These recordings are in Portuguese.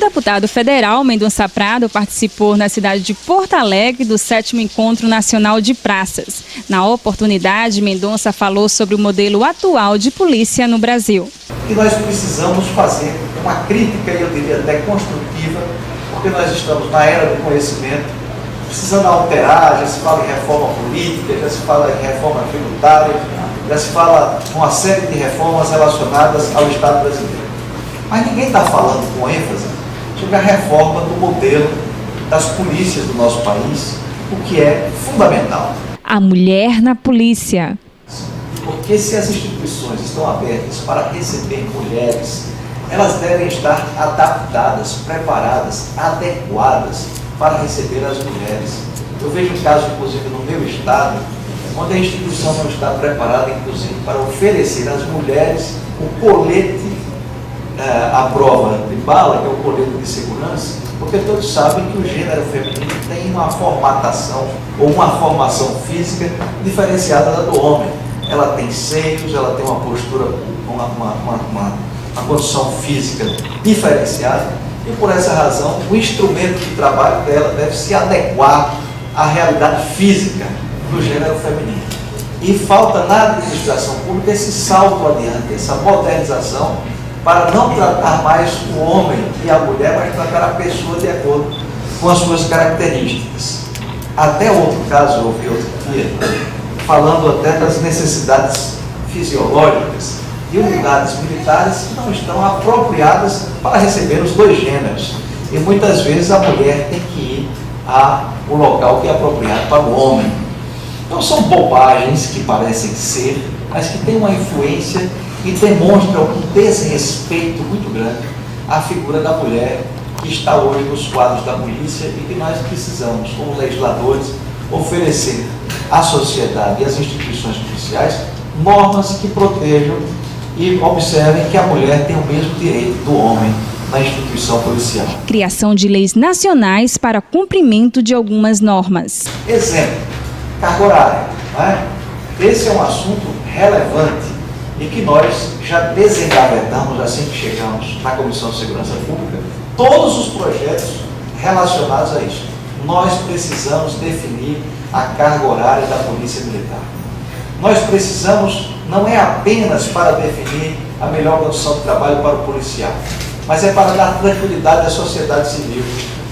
deputado federal Mendonça Prado participou na cidade de Porto Alegre do 7º Encontro Nacional de Praças. Na oportunidade, Mendonça falou sobre o modelo atual de polícia no Brasil. E nós precisamos fazer uma crítica, eu diria até construtiva, porque nós estamos na era do conhecimento, precisando alterar, já se fala em reforma política, já se fala em reforma tributária, já se fala uma série de reformas relacionadas ao Estado brasileiro. Mas ninguém está falando com ênfase sobre a reforma do modelo das polícias do nosso país, o que é fundamental. A mulher na polícia. Porque se as instituições estão abertas para receber mulheres, elas devem estar adaptadas, preparadas, adequadas para receber as mulheres. Eu vejo um caso, inclusive, no meu estado, onde a instituição não está preparada, inclusive, para oferecer às mulheres o colete à prova de bala, que é o colete de segurança, porque todos sabem que o gênero feminino tem uma formatação ou uma formação física diferenciada da do homem. Ela tem seios, ela tem uma postura, uma condição física diferenciada, e por essa razão o instrumento de trabalho dela deve se adequar à realidade física do gênero feminino. E falta na administração pública esse salto adiante, essa modernização, para não tratar mais o homem e a mulher, mas tratar a pessoa de acordo com as suas características. Até outro caso, eu ouvi outro dia, falando até das necessidades fisiológicas de unidades militares que não estão apropriadas para receber os dois gêneros. E muitas vezes a mulher tem que ir ao local que é apropriado para o homem. Então são bobagens que parecem ser, mas que têm uma influência e demonstram um desrespeito muito grande à figura da mulher que está hoje nos quadros da polícia e que nós precisamos, como legisladores, oferecer à sociedade e às instituições policiais normas que protejam e observem que a mulher tem o mesmo direito do homem na instituição policial. Criação de leis nacionais para cumprimento de algumas normas. Exemplo, carga horária. Não é? Esse é um assunto relevante e que nós já desengavetamos assim que chegamos na Comissão de Segurança Pública todos os projetos relacionados a isso. Nós precisamos definir a carga horária da Polícia Militar. Nós precisamos, não é apenas para definir a melhor condição de trabalho para o policial, mas é para dar tranquilidade à sociedade civil.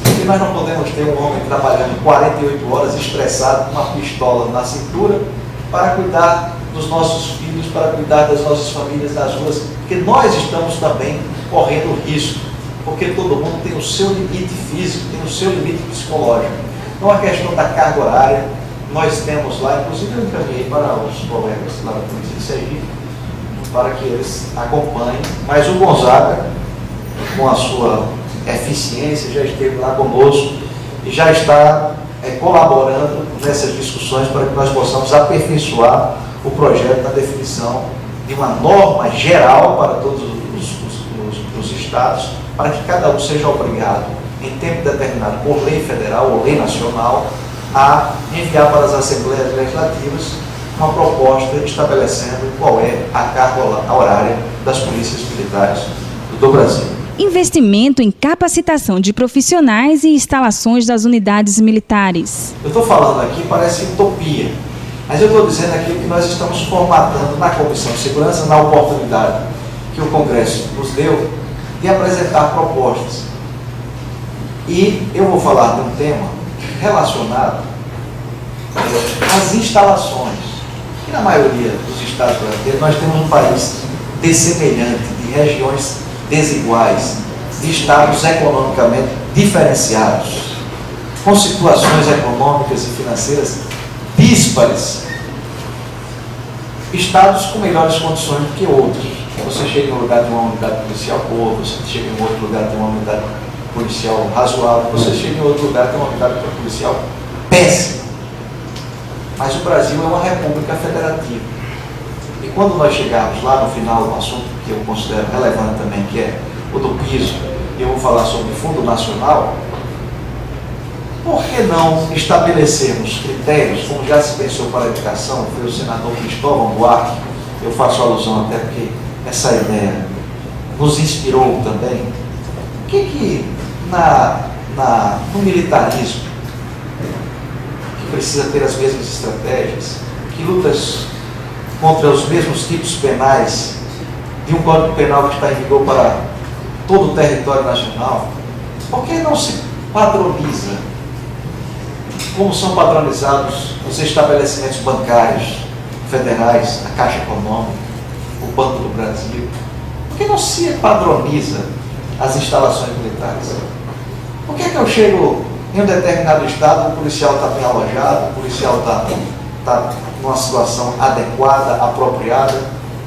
Porque nós não podemos ter um homem trabalhando 48 horas estressado com uma pistola na cintura para cuidar dos nossos filhos, para cuidar das nossas famílias nas ruas, porque nós estamos também correndo risco, porque todo mundo tem o seu limite físico, tem o seu limite psicológico. Então a questão da carga horária, nós temos lá, inclusive eu encaminhei para os colegas lá da Polícia de Sergipe, para que eles acompanhem, mas o Gonzaga, com a sua eficiência, já esteve lá conosco e já está colaborando nessas discussões para que nós possamos aperfeiçoar o projeto na definição de uma norma geral para todos os estados, para que cada um seja obrigado, em tempo determinado por lei federal ou lei nacional, a enviar para as Assembleias Legislativas uma proposta estabelecendo qual é a carga horária das polícias militares do Brasil. Investimento em capacitação de profissionais e instalações das unidades militares. Eu estou falando aqui, parece utopia, mas eu estou dizendo aquilo que nós estamos formatando na Comissão de Segurança, na oportunidade que o Congresso nos deu de apresentar propostas. E eu vou falar de um tema relacionado às instalações. E na maioria dos estados brasileiros nós temos um país dessemelhante, de regiões desiguais, de estados economicamente diferenciados, com situações econômicas e financeiras díspares, estados com melhores condições do que outros. Você chega em um lugar de uma unidade policial boa, você chega em outro lugar de uma unidade policial razoável, você chega em outro lugar de uma unidade policial péssima. Mas o Brasil é uma república federativa. E quando nós chegarmos lá no final do assunto, que eu considero relevante também, que é o do piso, e eu vou falar sobre o Fundo Nacional, por que não estabelecermos critérios, como já se pensou para a educação, foi o senador Cristóvão Buarque, eu faço alusão até porque essa ideia nos inspirou também, que no militarismo, que precisa ter as mesmas estratégias, que luta contra os mesmos tipos penais de um Código Penal que está em vigor para todo o território nacional, por que não se padroniza como são padronizados os estabelecimentos bancários federais, a Caixa Econômica, o Banco do Brasil? Por que não se padroniza as instalações militares? Por que eu chego em um determinado estado, o policial está bem alojado, o policial está numa situação adequada, apropriada,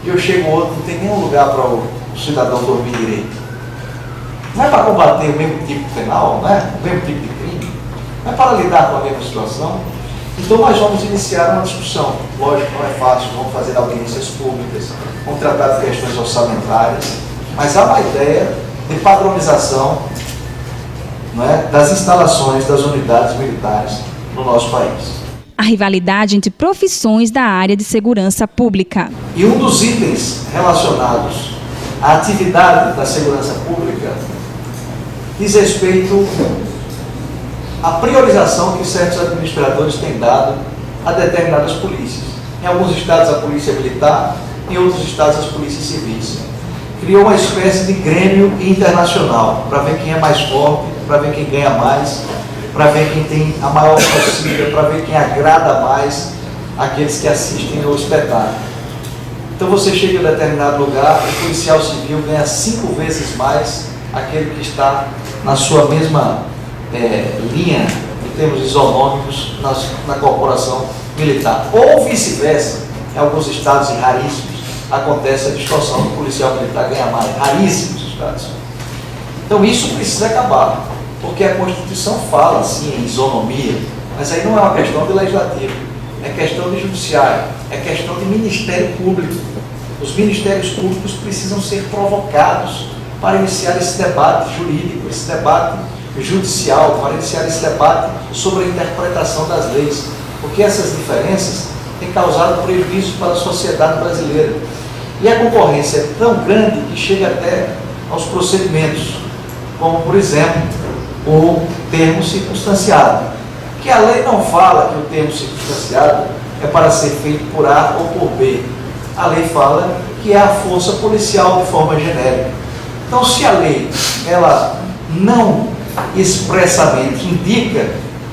e eu chego outro, não tem nenhum lugar para o cidadão dormir direito? Não é para combater o mesmo tipo penal, né? O mesmo tipo de crime? Não é para lidar com a mesma situação? Então nós vamos iniciar uma discussão. Lógico, não é fácil, vamos fazer audiências públicas, vamos tratar de questões orçamentárias, mas há uma ideia de padronização, não é, das instalações das unidades militares no nosso país. A rivalidade entre profissões da área de segurança pública. E um dos itens relacionados à atividade da segurança pública diz respeito à priorização que certos administradores têm dado a determinadas polícias. Em alguns estados a polícia militar, em outros estados as polícias civis. Criou uma espécie de grêmio internacional, para ver quem é mais forte, para ver quem ganha mais, para ver quem tem a maior torcida, para ver quem agrada mais aqueles que assistem ao espetáculo. Então você chega em um determinado lugar, o policial civil ganha 5 vezes mais aquele que está na sua mesma linha, em termos isonômicos, na corporação militar. Ou vice-versa, em alguns estados e raríssimos, acontece a distorção do policial militar ganha mais. Raríssimos estados. Então isso precisa acabar, porque a Constituição fala, sim, em isonomia, mas aí não é uma questão de legislativo, é questão de judiciário, é questão de Ministério Público. Os Ministérios Públicos precisam ser provocados para iniciar esse debate jurídico, esse debate judicial, para iniciar esse debate sobre a interpretação das leis, porque essas diferenças têm causado prejuízo para a sociedade brasileira. E a concorrência é tão grande que chega até aos procedimentos, como, por exemplo, o termo circunstanciado, que a lei não fala que o termo circunstanciado é para ser feito por A ou por B. A lei fala que é a força policial de forma genérica. Então, se a lei ela não expressamente indica,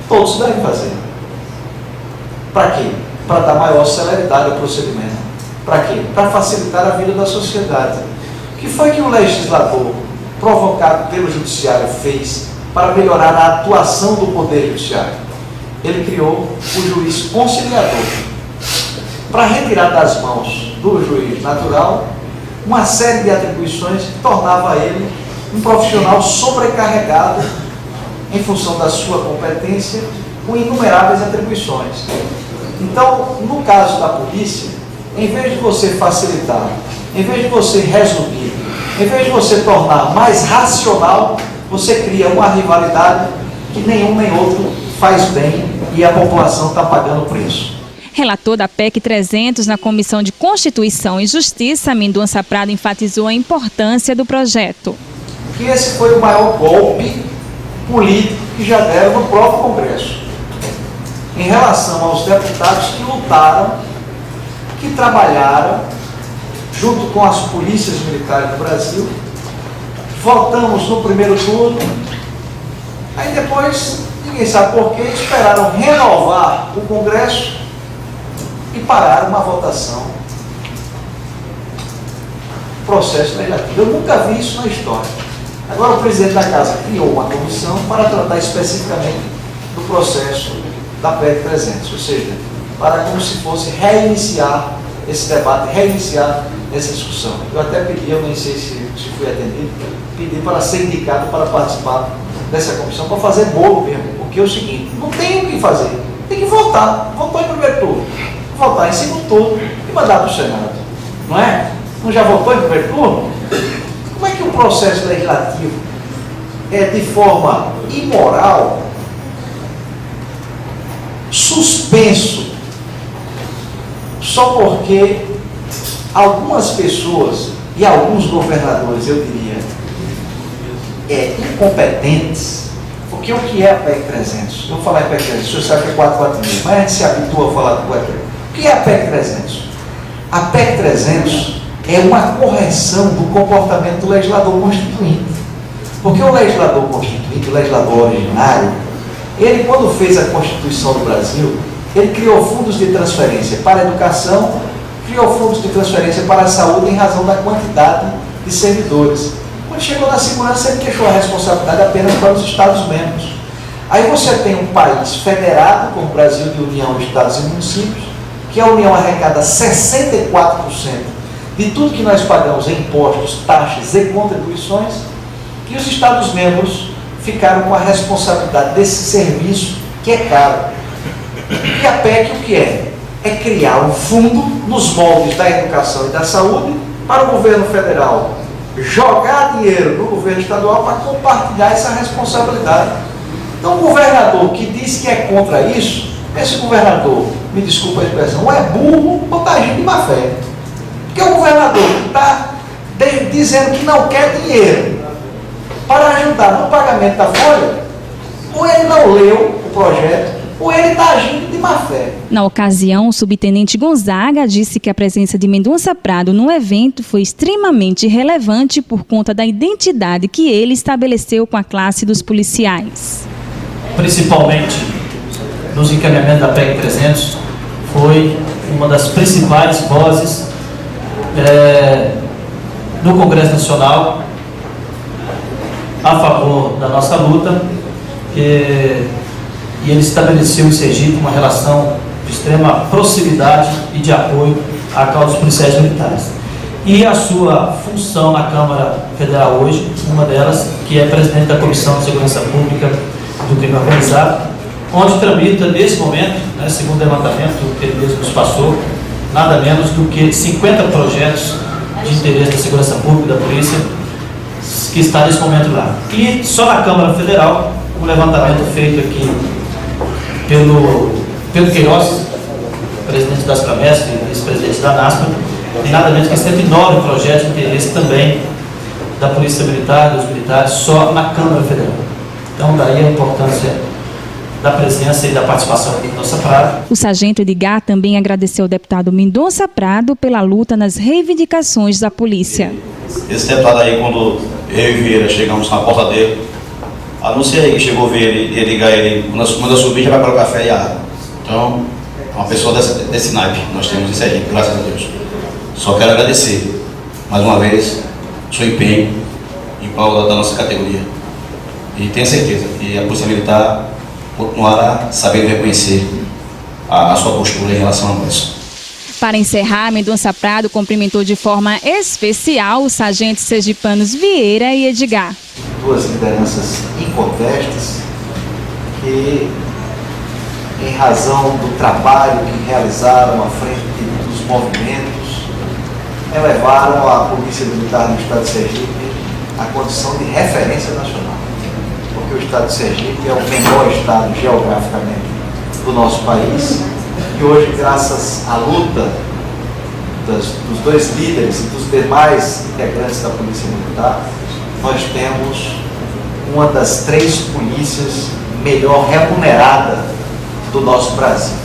todos devem fazer. Para quê? Para dar maior celeridade ao procedimento. Para quê? Para facilitar a vida da sociedade. O que foi que o legislador, provocado pelo judiciário, fez para melhorar a atuação do Poder Judiciário? Ele criou o juiz conciliador, para retirar das mãos do juiz natural uma série de atribuições que tornava ele um profissional sobrecarregado em função da sua competência, com inumeráveis atribuições. Então, no caso da polícia, em vez de você facilitar, em vez de você resumir, em vez de você tornar mais racional, você cria uma rivalidade que nenhum nem outro faz bem e a população está pagando o preço. Relator da PEC 300 na Comissão de Constituição e Justiça, Mendonça Prado enfatizou a importância do projeto. Que esse foi o maior golpe político que já deram no próprio Congresso, em relação aos deputados que lutaram, que trabalharam junto com as polícias militares do Brasil. Votamos no primeiro turno, aí depois, ninguém sabe por que, esperaram renovar o Congresso e pararam uma votação, processo legislativo. Eu nunca vi isso na história. Agora o presidente da Casa criou uma comissão para tratar especificamente do processo da PEC 300, ou seja, para como se fosse reiniciar esse debate, reiniciar essa discussão. Eu até pedi, eu nem sei se fui atendido, pedi para ser indicado para participar dessa comissão, para fazer bolo mesmo, porque é o seguinte, não tem o que fazer, tem que votar. Votou em primeiro turno, votar em segundo turno e mandar para o Senado, não é? Não já votou em primeiro turno? Como é que o processo legislativo é de forma imoral suspenso só porque algumas pessoas e alguns governadores, eu diria, incompetentes, porque o que é a PEC 300? Eu vou falar em PEC 300, o senhor sabe que é 446, mas a gente se habitua a falar do PEC 300. O que é a PEC 300? A PEC 300 é uma correção do comportamento do legislador constituinte. Porque o legislador constituinte, o legislador originário, ele, quando fez a Constituição do Brasil, ele criou fundos de transferência para a educação, criou fundos de transferência para a saúde em razão da quantidade de servidores. Quando chegou na segurança, ele deixou a responsabilidade apenas para os Estados-membros. Aí você tem um país federado, como o Brasil, de União, Estados e Municípios, que a União arrecada 64% de tudo que nós pagamos em impostos, taxas e contribuições, e os Estados-membros ficaram com a responsabilidade desse serviço que é caro. E a PEC o que é? É criar um fundo nos moldes da educação e da saúde para o governo federal jogar dinheiro no governo estadual para compartilhar essa responsabilidade. Então o governador que diz que é contra isso, esse governador, me desculpa a expressão, ou é burro ou está agindo de má fé. Porque o governador que está dizendo que não quer dinheiro para ajudar no pagamento da folha, ou ele não leu o projeto, ou ele está agindo de má fé. Na ocasião, o subtenente Gonzaga disse que a presença de Mendonça Prado no evento foi extremamente relevante por conta da identidade que ele estabeleceu com a classe dos policiais. Principalmente nos encaminhamentos da PEC 300, foi uma das principais vozes no Congresso Nacional a favor da nossa luta, e ele estabeleceu em Sergipe uma relação de extrema proximidade e de apoio à causa dos policiais militares. E a sua função na Câmara Federal hoje, uma delas, que é presidente da Comissão de Segurança Pública do Crime Organizado, onde tramita, nesse momento, segundo o levantamento que ele mesmo nos passou, nada menos do que 50 projetos de interesse da segurança pública, da polícia, que está nesse momento lá. E só na Câmara Federal, um levantamento feito aqui pelo Queiroz, presidente das Promessas e vice-presidente da NASPA, e nada menos que 109 projetos de interesse também da Polícia Militar, dos militares, só na Câmara Federal. Então, daí a importância da presença e da participação de Mendonça Prado. O sargento Edgar também agradeceu ao deputado Mendonça Prado pela luta nas reivindicações da polícia. Esse deputado aí, quando eu e Vieira chegamos na porta dele, anunciei que chegou a ver ele ligar ele, quando eu subir já vai para o café e a água. Então, é uma pessoa desse naipe nós temos em Sergipe, graças a Deus. Só quero agradecer, mais uma vez, o seu empenho em prol da nossa categoria. E tenho certeza que a Polícia Militar continuará sabendo reconhecer a sua postura em relação a nós. Para encerrar, Mendonça Prado cumprimentou de forma especial os sargentos sergipanos Vieira e Edgar. Duas lideranças incontestas que, em razão do trabalho que realizaram à frente dos movimentos, elevaram a Polícia Militar do Estado de Sergipe à condição de referência nacional. Porque o Estado de Sergipe é o menor estado geograficamente do nosso país, e hoje, graças à luta dos dois líderes e dos demais integrantes da Polícia Militar, nós temos uma das 3 polícias melhor remunerada do nosso Brasil.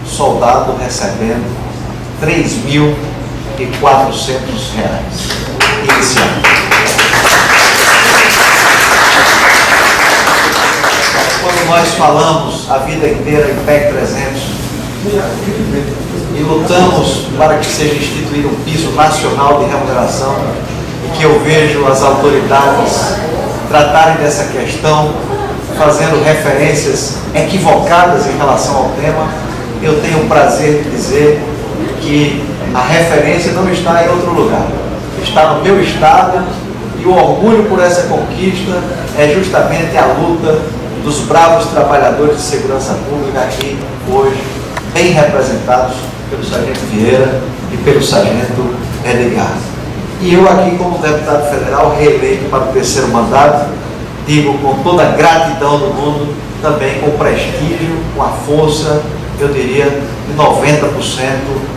Soldado recebendo R$ 3.400 esse ano. Quando nós falamos a vida inteira em PEC 300 e lutamos para que seja instituído um piso nacional de remuneração, e que eu vejo as autoridades tratarem dessa questão, fazendo referências equivocadas em relação ao tema, eu tenho o prazer de dizer que a referência não está em outro lugar, está no meu estado, e o orgulho por essa conquista é justamente a luta dos bravos trabalhadores de segurança pública aqui hoje, bem representados pelo sargento Vieira e pelo sargento Edgar. E eu aqui, como deputado federal, reeleito para o 3º mandato, digo com toda a gratidão do mundo, também com prestígio, com a força, eu diria, de 90%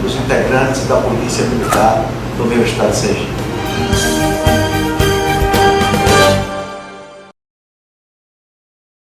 dos integrantes da Polícia Militar do meu estado de Sergipe.